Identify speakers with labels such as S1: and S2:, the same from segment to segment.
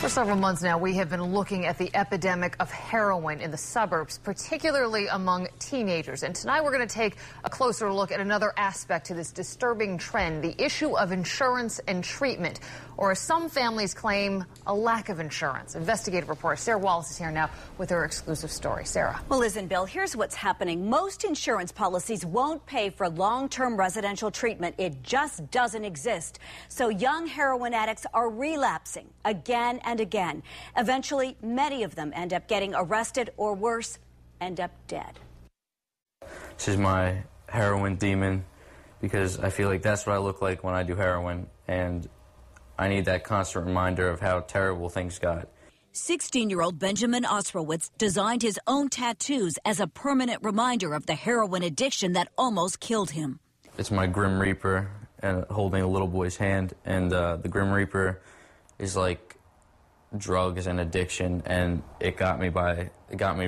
S1: For several months now, we have been looking at the epidemic of heroin in the suburbs, particularly among teenagers. And tonight we're going to take a closer look at another aspect to this disturbing trend, the issue of insurance and treatment, or as some families claim, a lack of insurance. Investigative reporter Sarah Wallace is here now with her exclusive story. Sarah.
S2: Well, listen, Bill, here's what's happening. Most insurance policies won't pay for long-term residential treatment. It just doesn't exist. So young heroin addicts are relapsing again and again. Eventually, many of them end up getting arrested or worse, end up dead.
S3: This is my heroin demon because I feel like that's what I look like when I do heroin, and I need that constant reminder of how terrible things got.
S2: 16-year-old Benjamin Osrowitz designed his own tattoos as a permanent reminder of the heroin addiction that almost killed him.
S3: It's my Grim Reaper and holding a little boy's hand, and the Grim Reaper is like drugs and addiction, and it got me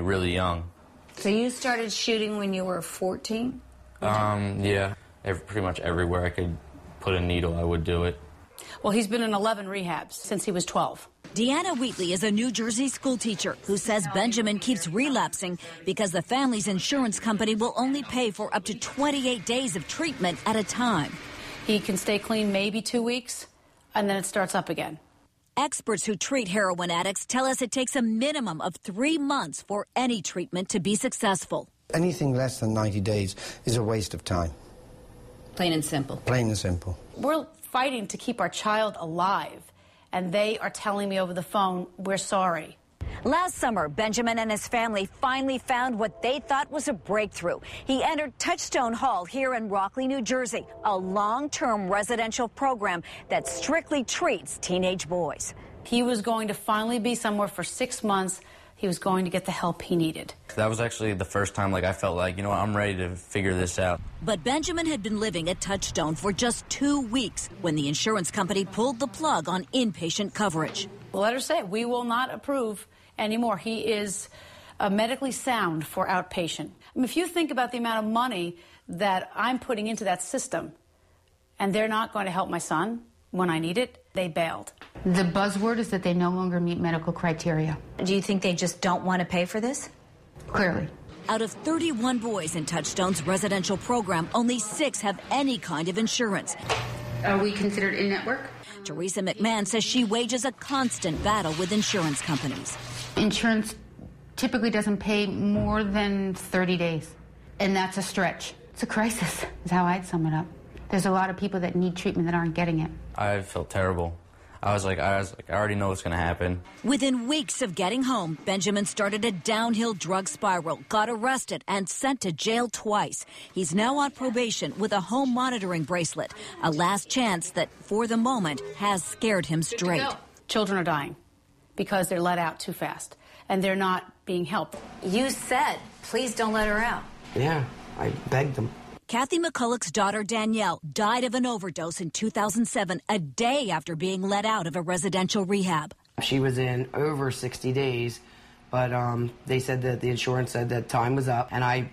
S3: really young.
S4: So you started shooting when you were 14?
S3: Yeah. Pretty much everywhere I could put a needle, I would do it.
S5: Well, he's been in 11 rehabs since he was 12.
S2: Deanna Wheatley is a New Jersey schoolteacher who says Benjamin keeps relapsing because the family's insurance company will only pay for up to 28 days of treatment at a time.
S5: He can stay clean maybe 2 weeks, and then it starts up again.
S2: Experts who treat heroin addicts tell us it takes a minimum of 3 months for any treatment to be successful.
S6: Anything less than 90 days is a waste of time.
S4: Plain and simple.
S6: Plain and simple.
S5: We're fighting to keep our child alive, and they are telling me over the phone, we're sorry.
S2: Last summer, Benjamin and his family finally found what they thought was a breakthrough. He entered Touchstone Hall here in Rockley, New Jersey, a long-term residential program that strictly treats teenage boys.
S5: He was going to finally be somewhere for 6 months. He was going to get the help he needed.
S3: That was actually the first time I felt like, you know what, I'm ready to figure this out.
S2: But Benjamin had been living at Touchstone for just 2 weeks when the insurance company pulled the plug on inpatient coverage.
S5: The letter said we will not approve anymore. He is medically sound for outpatient. I mean, if you think about the amount of money that I'm putting into that system, and they're not going to help my son when I need it, they bailed.
S7: The buzzword is that they no longer meet medical criteria.
S4: Do you think they just don't want to pay for this?
S7: Clearly.
S2: Out of 31 boys in Touchstone's residential program, only 6 have any kind of insurance.
S7: Are we considered in-network?
S2: Teresa McMahon says she wages a constant battle with insurance companies.
S7: Insurance typically doesn't pay more than 30 days, and that's a stretch. It's a crisis, is how I'd sum it up. There's a lot of people that need treatment that aren't getting it.
S3: I felt terrible. I was like, I already know what's going to happen.
S2: Within weeks of getting home, Benjamin started a downhill drug spiral, got arrested, and sent to jail twice. He's now on probation with a home monitoring bracelet, a last chance that, for the moment, has scared him straight.
S5: Children are dying because they're let out too fast, and they're not being helped.
S4: You said, please don't let her out.
S6: Yeah, I begged them.
S2: Kathy McCulloch's daughter, Danielle, died of an overdose in 2007, a day after being let out of a residential rehab.
S8: She was in over 60 days, but they said that the insurance said that time was up, and I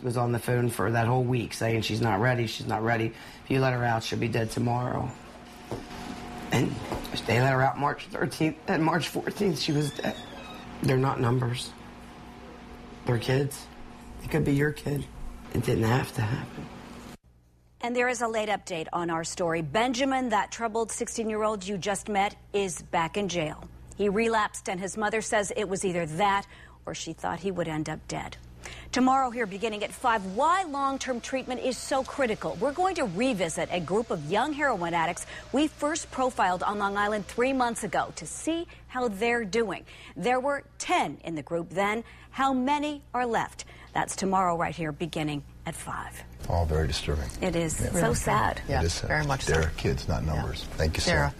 S8: was on the phone for that whole week saying she's not ready, she's not ready. If you let her out, she'll be dead tomorrow. And they let her out March 13th, and March 14th, she was dead. They're not numbers. They're kids. It could be your kid. It didn't have to happen.
S2: And there is a late update on our story. Benjamin, that troubled 16-year-old you just met, is back in jail. He relapsed, and his mother says it was either that or she thought he would end up dead. Tomorrow here beginning at 5, why long-term treatment is so critical. We're going to revisit a group of young heroin addicts we first profiled on Long Island 3 months ago to see how they're doing. There were 10 in the group then. How many are left? That's tomorrow right here beginning at 5.
S9: All very disturbing.
S2: It is.
S9: Yeah.
S2: So sad.
S1: Yeah,
S9: it is sad.
S1: very much so.
S9: They're kids, not numbers.
S1: Yeah.
S9: Thank you, Sarah.